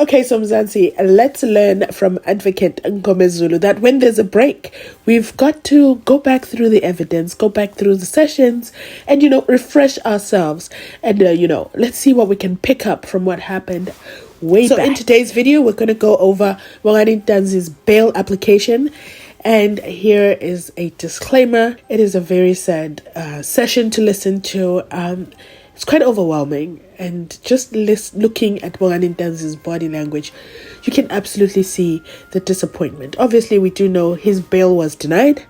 Okay, so Mzansi, let's learn from Advocate Ngomezulu that when there's a break, we've got to go back through the evidence, go back through the sessions, and, refresh ourselves. And, let's see what we can pick up from what happened way back. So in today's video, we're going to go over Bongani Ntanzi'S bail application. And here is a disclaimer. It is a very sad session to listen to. It's quite overwhelming, and just looking at Bongani Ntanzi'S body language, you can absolutely see the disappointment. Obviously, we do know his bail was denied,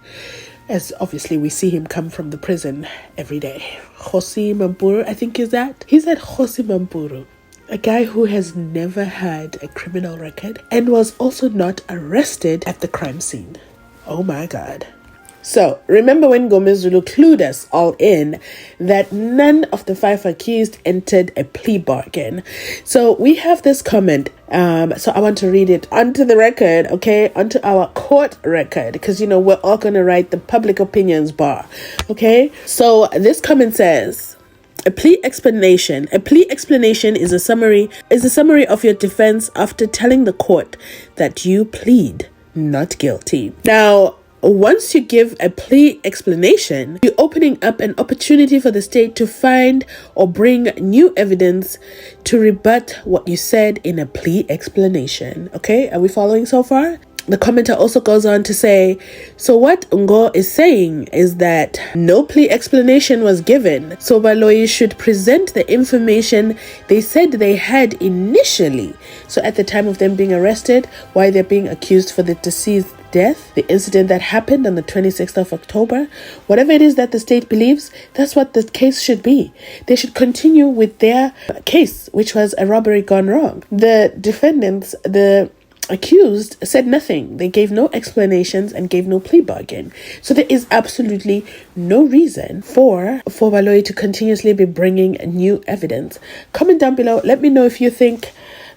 as obviously we see him come from the prison every day. Kgosi Mampuru, I think he's at Kgosi Mampuru, a guy who has never had a criminal record and was also not arrested at the crime scene. Oh my God. So, remember when Ngomezulu clued us all in that none of the 5 accused entered a plea bargain. So, we have this comment. So, I want to read it onto the record, okay? Onto our court record. Because, we're all going to write the public opinions bar, okay? So, this comment says, A plea explanation is a summary of your defense after telling the court that you plead not guilty. Now, once you give a plea explanation, you're opening up an opportunity for the state to find or bring new evidence to rebut what you said in a plea explanation. Okay, are we following so far? The commenter also goes on to say, so what Ngo is saying is that no plea explanation was given, so Baloyi should present the information they said they had initially. So at the time of them being arrested, why they're being accused for the deceased death, the incident that happened on the 26th of October, whatever it is that the state believes, that's what the case should be. They should continue with their case, which was a robbery gone wrong. The defendants, the accused, said nothing. They gave no explanations and gave no plea bargain. So there is absolutely no reason for Baloyi to continuously be bringing new evidence. Comment down below. Let me know if you think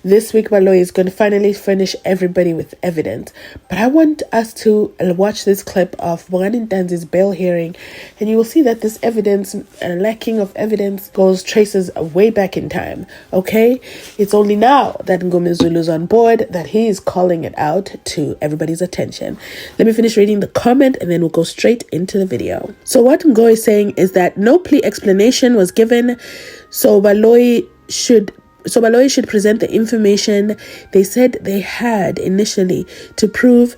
this week Baloyi is going to finally furnish everybody with evidence. But I want us to watch this clip of Bongani Ntanzi'S bail hearing, and you will see that this evidence, lacking of evidence, traces way back in time. Okay? It's only now that Ngomezulu's on board that he is calling it out to everybody's attention. Let me finish reading the comment and then we'll go straight into the video. So what Ngo is saying is that no plea explanation was given, so Baloyi should present the information they said they had initially to prove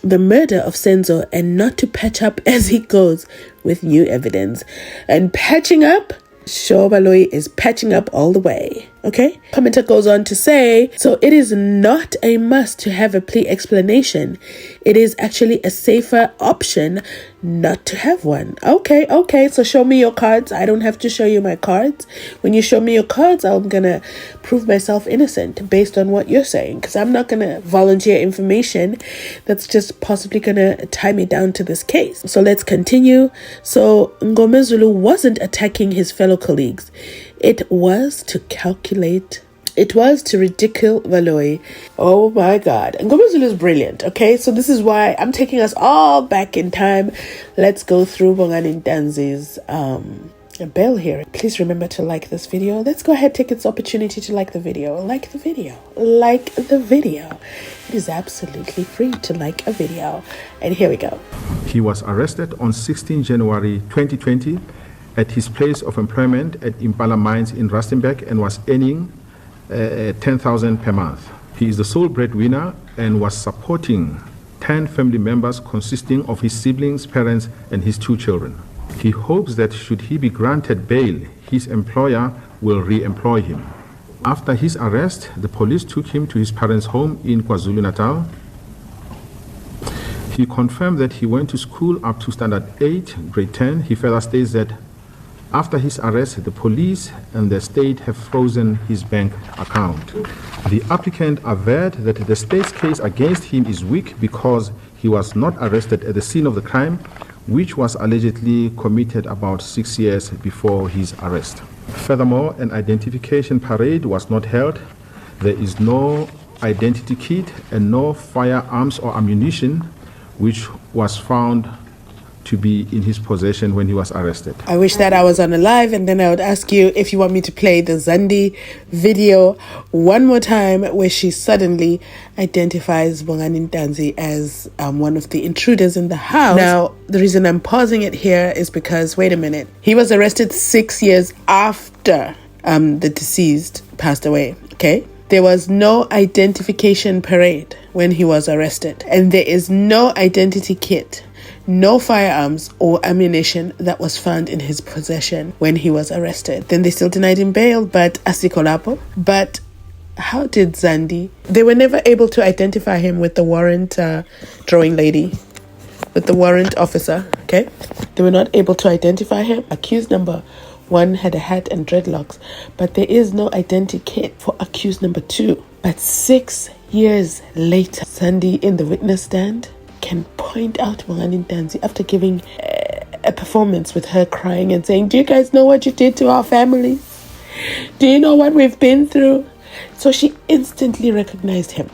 the murder of SENZO and not to patch up as he goes with new evidence. And patching up, sure, Baloyi is patching up all the way. Okay? Commenter goes on to say, so it is not a must to have a plea explanation. It is actually a safer option not to have one. Okay, so show me your cards. I don't have to show you my cards. When you show me your cards, I'm gonna prove myself innocent based on what you're saying, because I'm not gonna volunteer information that's just possibly gonna tie me down to this case. So let's continue. So Ngomezulu wasn't attacking his fellow colleagues. It was to ridicule Baloyi. Oh my God. And Ngomezulu is brilliant, okay? So this is why I'm taking us all back in time. Let's go through Bongani Ntanzi'S bail hearing. Please remember to like this video. Let's go ahead, take its opportunity to like the video. Like the video. It is absolutely free to like a video. And here we go. He was arrested on 16 January 2020 at his place of employment at Impala Mines in Rustenburg and was earning 10,000 per month. He is the sole breadwinner and was supporting 10 family members consisting of his siblings, parents, and his 2 children. He hopes that should he be granted bail, his employer will re-employ him. After his arrest, the police took him to his parents' home in KwaZulu-Natal. He confirmed that he went to school up to standard 8, grade 10. He further states that after his arrest, the police and the state have frozen his bank account. The applicant averred that the state's case against him is weak because he was not arrested at the scene of the crime, which was allegedly committed about 6 years before his arrest. Furthermore, an identification parade was not held. There is no identity kit and no firearms or ammunition which was found to be in his possession when he was arrested. I wish that I was on a live, and then I would ask you if you want me to play the Zandi video one more time where she suddenly identifies Bongani Ntanzi as one of the intruders in the house. Now, the reason I'm pausing it here is because, wait a minute, he was arrested 6 years after the deceased passed away, okay? There was no identification parade when he was arrested, and there is no identity kit, no firearms or ammunition that was found in his possession when he was arrested. Then they still denied him bail, but asikolapo. But how did Zandi? They were never able to identify him with the warrant drawing lady, with the warrant officer, okay? They were not able to identify him. Accused number 1 had a hat and dreadlocks, but there is no identity kit for accused number 2. But 6 years later, Zandi in the witness stand can point out Bongani Ntanzi after giving a performance with her crying and saying, "Do you guys know what you did to our families? Do you know what we've been through?" So she instantly recognized him.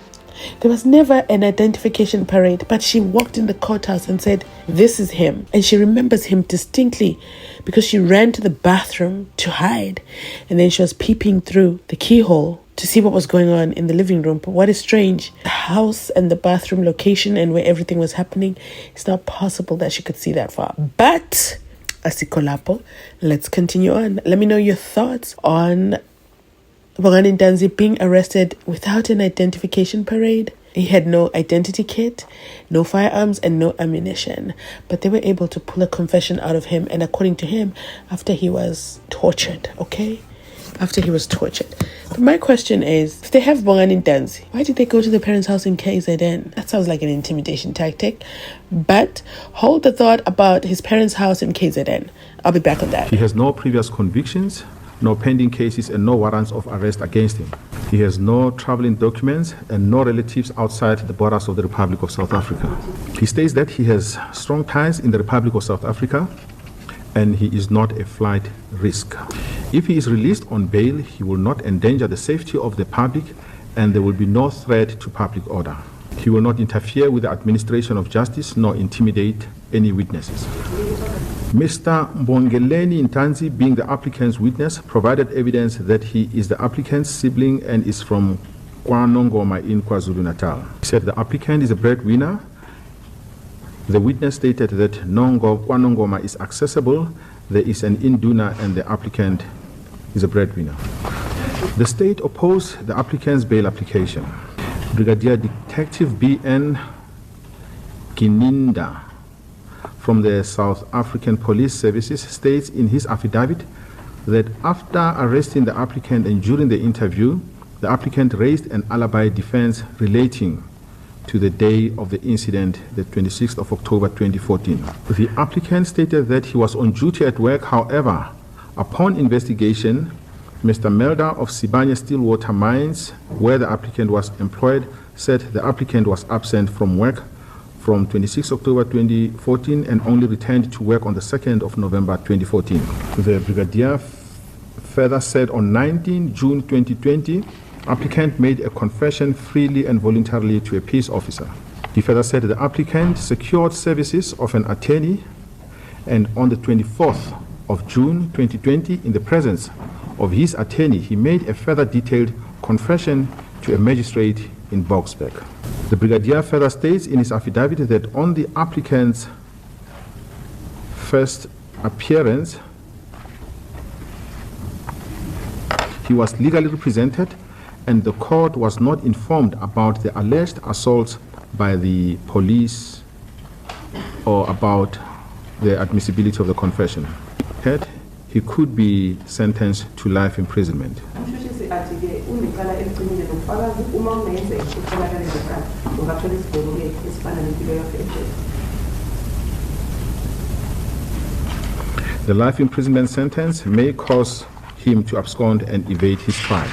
There was never an identification parade, but she walked in the courthouse and said, "This is him." And she remembers him distinctly because she ran to the bathroom to hide. And then she was peeping through the keyhole to see what was going on in the living room. But what is strange, the house and the bathroom location and where everything was happening, it's not possible that she could see that far. But, asikolapo, let's continue on. Let me know your thoughts on Bongani Ntanzi being arrested without an identification parade. He had no identity kit, no firearms, and no ammunition. But they were able to pull a confession out of him, and according to him, after he was tortured, okay? After he was tortured. But my question is, if they have Bongani Ntanzi, why did they go to the parents' house in KZN? That sounds like an intimidation tactic. But hold the thought about his parents' house in KZN. I'll be back on that. He has no previous convictions, no pending cases, and no warrants of arrest against him. He has no traveling documents and no relatives outside the borders of the Republic of South Africa. He states that he has strong ties in the Republic of South Africa and he is not a flight risk. If he is released on bail, he will not endanger the safety of the public and there will be no threat to public order. He will not interfere with the administration of justice nor intimidate any witnesses. Mr. Bongani Ntanzi, being the applicant's witness, provided evidence that he is the applicant's sibling and is from KwaNongoma in KwaZulu-Natal. He said the applicant is a breadwinner. The witness stated that KwaNongoma is accessible, there is an induna, and the applicant is a breadwinner. The state opposed the applicant's bail application. Brigadier Detective B.N. Gininda from the South African Police Services states in his affidavit that after arresting the applicant and during the interview, the applicant raised an alibi defense relating to the day of the incident, the 26th of October 2014. The applicant stated that he was on duty at work. However, upon investigation, Mr. Melda of Sibanye Stillwater Mines, where the applicant was employed, said the applicant was absent from work from 26 October 2014 and only returned to work on the 2nd of November 2014. The brigadier further said on 19 June 2020, applicant made a confession freely and voluntarily to a peace officer. He further said the applicant secured services of an attorney and on the 24th of June 2020, in the presence of his attorney, he made a further detailed confession to a magistrate in Boksburg. The brigadier further states in his affidavit that on the applicant's first appearance, he was legally represented and the court was not informed about the alleged assaults by the police or about the admissibility of the confession. He could be sentenced to life imprisonment. The life imprisonment sentence may cause him to abscond and evade his trial.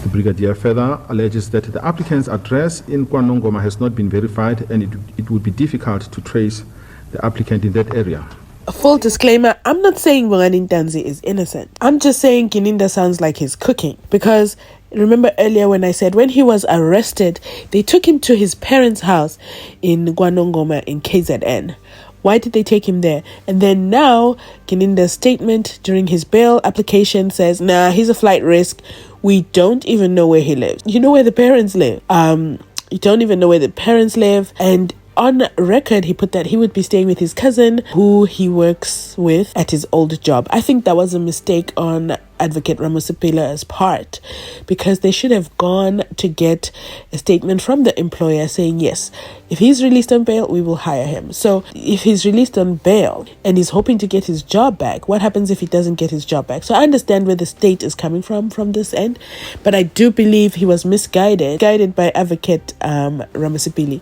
The brigadier further alleges that the applicant's address in KwaNongoma has not been verified and it would be difficult to trace the applicant in that area. Full disclaimer, I'm not saying Bongani Ntanzi is innocent. I'm just saying Gininda sounds like he's cooking. Because remember earlier when I said when he was arrested, they took him to his parents' house in Guanongoma in KZN. Why did they take him there? And then now, Gininda's statement during his bail application says, nah, he's a flight risk. We don't even know where he lives. You know where the parents live. You don't even know where the parents live. And on record, he put that he would be staying with his cousin who he works with at his old job. I think that was a mistake on Advocate RAMASEPELE's part, because they should have gone to get a statement from the employer saying, yes, if he's released on bail, we will hire him. So if he's released on bail and he's hoping to get his job back, what happens if he doesn't get his job back? So I understand where the state is coming from this end, but I do believe he was guided by Advocate RAMASEPELE.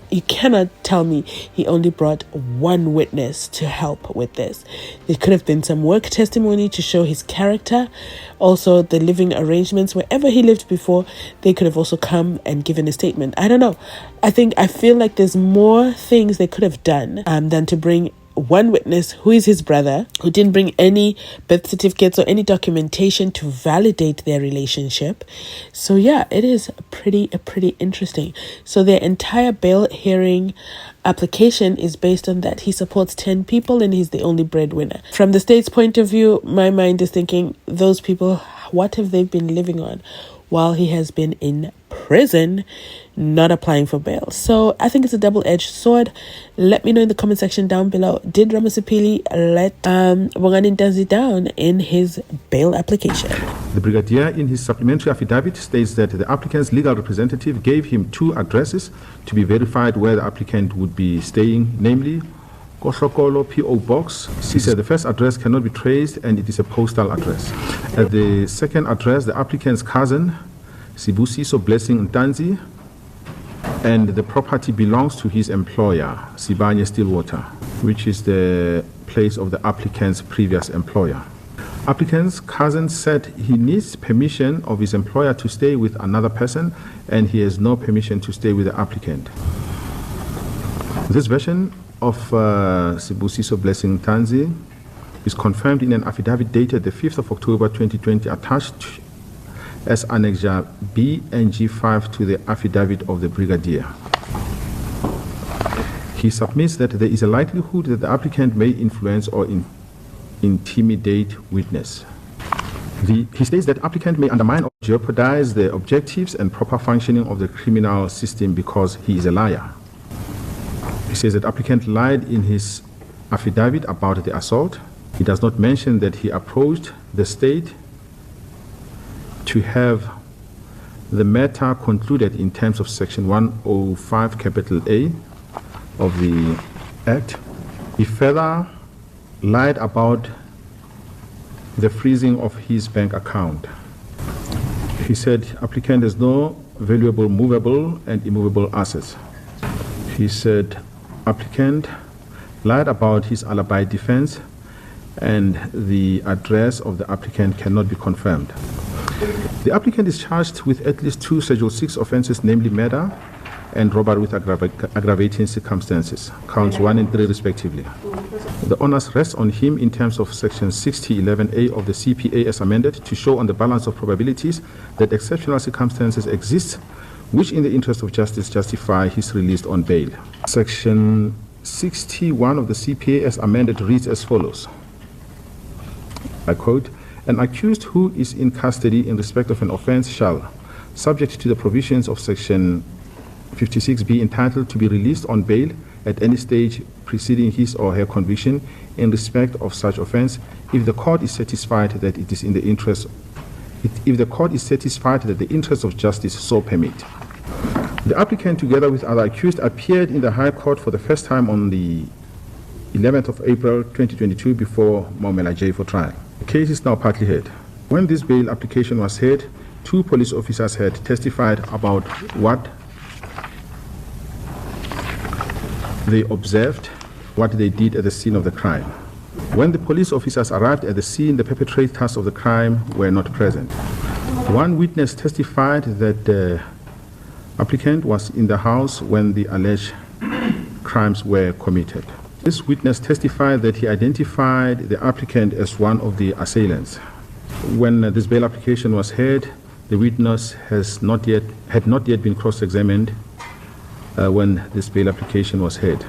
You cannot tell me he only brought one witness to help with this. There could have been some work testimony to show his character. Also, the living arrangements, wherever he lived before, they could have also come and given a statement. I don't know. I feel like there's more things they could have done than to bring one witness who is his brother, who didn't bring any birth certificates or any documentation to validate their relationship. So yeah, it is pretty interesting. So their entire bail hearing application is based on that he supports 10 people and he's the only breadwinner. From the state's point of view, my mind is thinking, those people, what have they been living on while he has been in prison, not applying for bail? So I think it's a double-edged sword. Let me know in the comment section down below, did RAMASEPELE let Bongani Ntanzi down in his bail application? The brigadier in his supplementary affidavit states that the applicant's legal representative gave him 2 addresses to be verified where the applicant would be staying, namely Kohlokolo P.O. Box. She said the first address cannot be traced and it is a postal address. At the second address, the applicant's cousin, Sibusiso Blessing Ntanzi, and the property belongs to his employer, Sibanye Stillwater, which is the place of the applicant's previous employer. Applicant's cousin said he needs permission of his employer to stay with another person and he has no permission to stay with the applicant. This version of Sibusiso Blessing Ntanzi is confirmed in an affidavit dated the 5th of October 2020 attached as Annexure B and G5 to the affidavit of the brigadier. He submits that there is a likelihood that the applicant may influence or intimidate witness. He states that applicant may undermine or jeopardize the objectives and proper functioning of the criminal system because he is a liar. He says that applicant lied in his affidavit about the assault. He does not mention that he approached the state to have the matter concluded in terms of Section 105 capital A of the Act. He further lied about the freezing of his bank account. He said applicant has no valuable movable and immovable assets. He said applicant lied about his alibi defense and the address of the applicant cannot be confirmed. The applicant is charged with at least 2 Schedule 6 offenses, namely murder and robbery with aggravating circumstances, counts 1 and 3 respectively. The onus rests on him in terms of Section 6011A of the CPA as amended to show on the balance of probabilities that exceptional circumstances exist which in the interest of justice justify his release on bail. Section 61 of the CPA as amended reads as follows. I quote, "An accused who is in custody in respect of an offense shall, subject to the provisions of Section 56 be entitled to be released on bail at any stage preceding his or her conviction in respect of such offense if the court is satisfied that it is in the interest that the interests of justice so permit." The applicant, together with other accused, appeared in the High Court for the first time on the 11th of April 2022 before Maumela J for trial. The case is now partly heard. When this bail application was heard, 2 police officers had testified about what they observed, what they did at the scene of the crime. When the police officers arrived at the scene, the perpetrators of the crime were not present. One witness testified that the applicant was in the house when the alleged crimes were committed. This witness testified that he identified the applicant as one of the assailants. When this bail application was heard, the witness had not yet been cross-examined when this bail application was heard.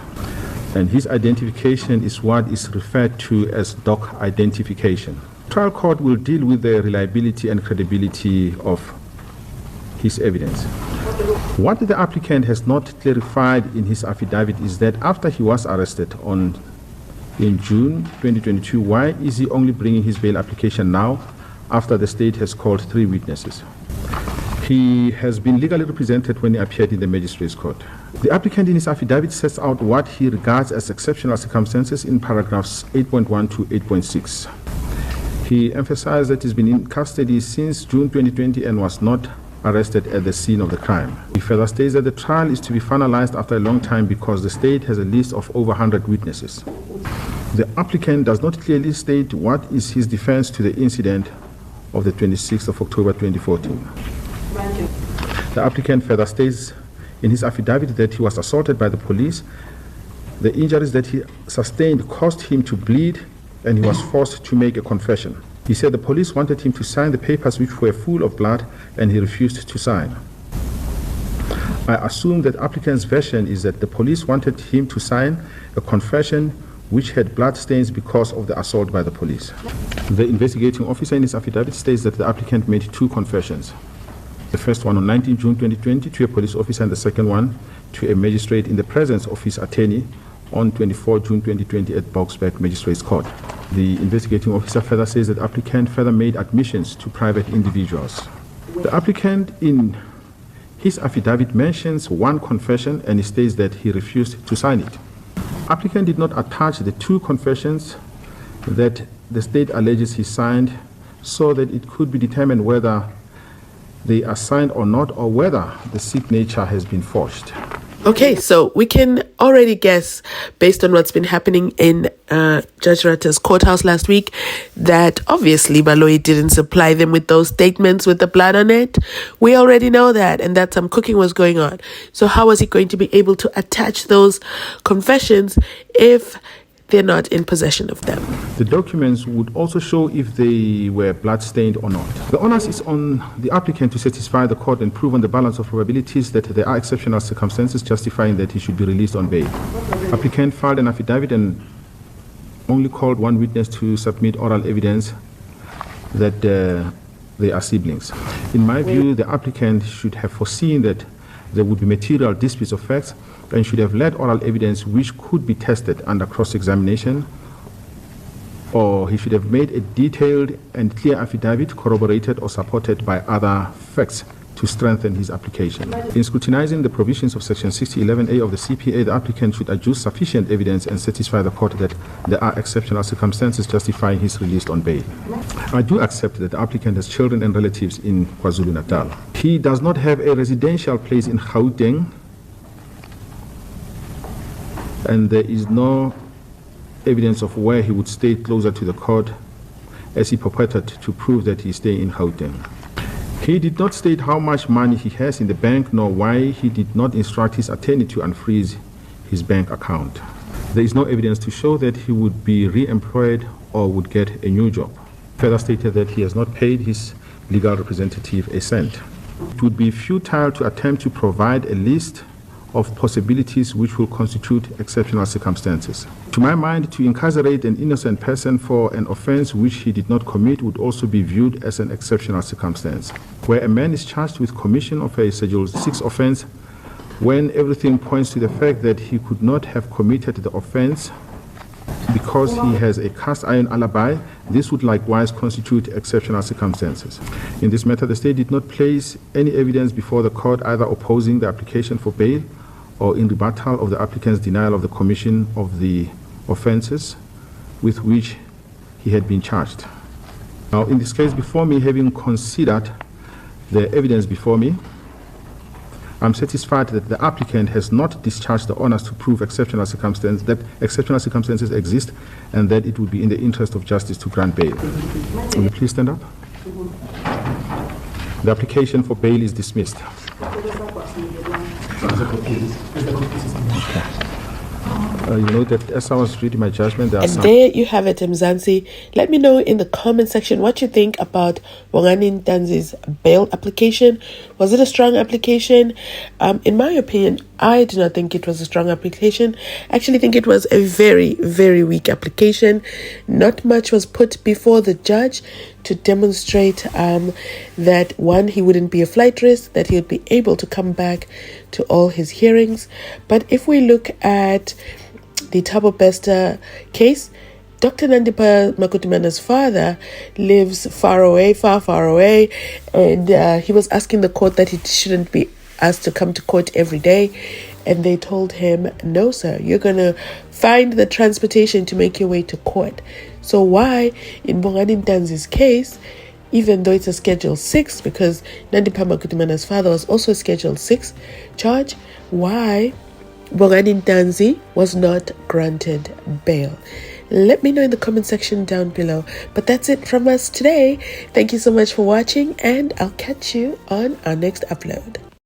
And his identification is what is referred to as doc identification. Trial court will deal with the reliability and credibility of his evidence. What the applicant has not clarified in his affidavit is that after he was arrested in June 2022, why is he only bringing his bail application now after the state has called 3 witnesses? He has been legally represented when he appeared in the magistrate's court. The applicant in his affidavit sets out what he regards as exceptional circumstances in paragraphs 8.1 to 8.6. He emphasized that he's been in custody since June 2020 and was not arrested at the scene of the crime. He further states that the trial is to be finalized after a long time because the state has a list of over 100 witnesses. The applicant does not clearly state what is his defense to the incident of the 26th of October 2014. The applicant further states in his affidavit that he was assaulted by the police. The injuries that he sustained caused him to bleed and he was forced to make a confession. He said the police wanted him to sign the papers which were full of blood and he refused to sign. I assume that the applicant's version is that the police wanted him to sign a confession which had blood stains because of the assault by the police. The investigating officer in his affidavit states that the applicant made 2 confessions. The first one on 19 June 2020 to a police officer and the second one to a magistrate in the presence of his attorney on 24 June 2020 at Boksburg Magistrates Court. The investigating officer further says that the applicant further made admissions to private individuals. The applicant in his affidavit mentions 1 confession and he states that he refused to sign it. Applicant did not attach the 2 confessions that the state alleges he signed so that it could be determined whether they are signed or not, or whether the signature has been forged. Okay, so we can already guess, based on what's been happening in Judge Ratta's courthouse last week, that obviously Baloyi didn't supply them with those statements with the blood on it. We already know that, and that some cooking was going on. So how was he going to be able to attach those confessions if they're not in possession of them? The documents would also show if they were blood-stained or not. The onus is on the applicant to satisfy the court and prove on the balance of probabilities that there are exceptional circumstances justifying that he should be released on bail. Applicant filed an affidavit and only called 1 witness to submit oral evidence that they are siblings. In my view, the applicant should have foreseen that there would be material disputes of facts and should have led oral evidence which could be tested under cross-examination, or he should have made a detailed and clear affidavit corroborated or supported by other facts to strengthen his application. In scrutinizing the provisions of Section 6011A of the CPA, the applicant should adduce sufficient evidence and satisfy the court that there are exceptional circumstances justifying his release on bail. I do accept that the applicant has children and relatives in KwaZulu-Natal. He does not have a residential place in Gauteng, and there is no evidence of where he would stay closer to the court as he purported to prove that he stay in Gauteng. He did not state how much money he has in the bank nor why he did not instruct his attorney to unfreeze his bank account. There is no evidence to show that he would be re-employed or would get a new job. Further stated that he has not paid his legal representative a cent. It would be futile to attempt to provide a list of possibilities which will constitute exceptional circumstances. To my mind, to incarcerate an innocent person for an offense which he did not commit would also be viewed as an exceptional circumstance. Where a man is charged with commission of a Schedule 6 offense, when everything points to the fact that he could not have committed the offense because he has a cast iron alibi, this would likewise constitute exceptional circumstances. In this matter, the state did not place any evidence before the court either opposing the application for bail or in rebuttal of the applicant's denial of the commission of the offenses with which he had been charged. Now, in this case before me, having considered the evidence before me, I'm satisfied that the applicant has not discharged the onus to prove exceptional circumstances, that exceptional circumstances exist, and that it would be in the interest of justice to grant bail. Will you please stand up? The application for bail is dismissed. Okay. that as I was reading my judgment, there are And some... there you have it, Mzansi. Let me know in the comment section what you think about Bongani Ntanzi'S bail application. Was it a strong application? In my opinion, I do not think it was a strong application. I actually think it was a very, very weak application. Not much was put before the judge to demonstrate that, one, he wouldn't be a flight risk, that he would be able to come back to all his hearings. But if we look at the Thabo Bester case, Dr. Nandipha Makutimana's father lives far away, far away, and he was asking the court that he shouldn't be asked to come to court every day. And they told him, no, sir, you're going to find the transportation to make your way to court. So why, in Bongani Ntanzi'S case, even though it's a Schedule 6, because Nandipha Makutimana's father was also a Schedule 6 charge, why Bongani Ntanzi was not granted bail? Let me know in the comment section down below. But that's it from us today. Thank you so much for watching, and I'll catch you on our next upload.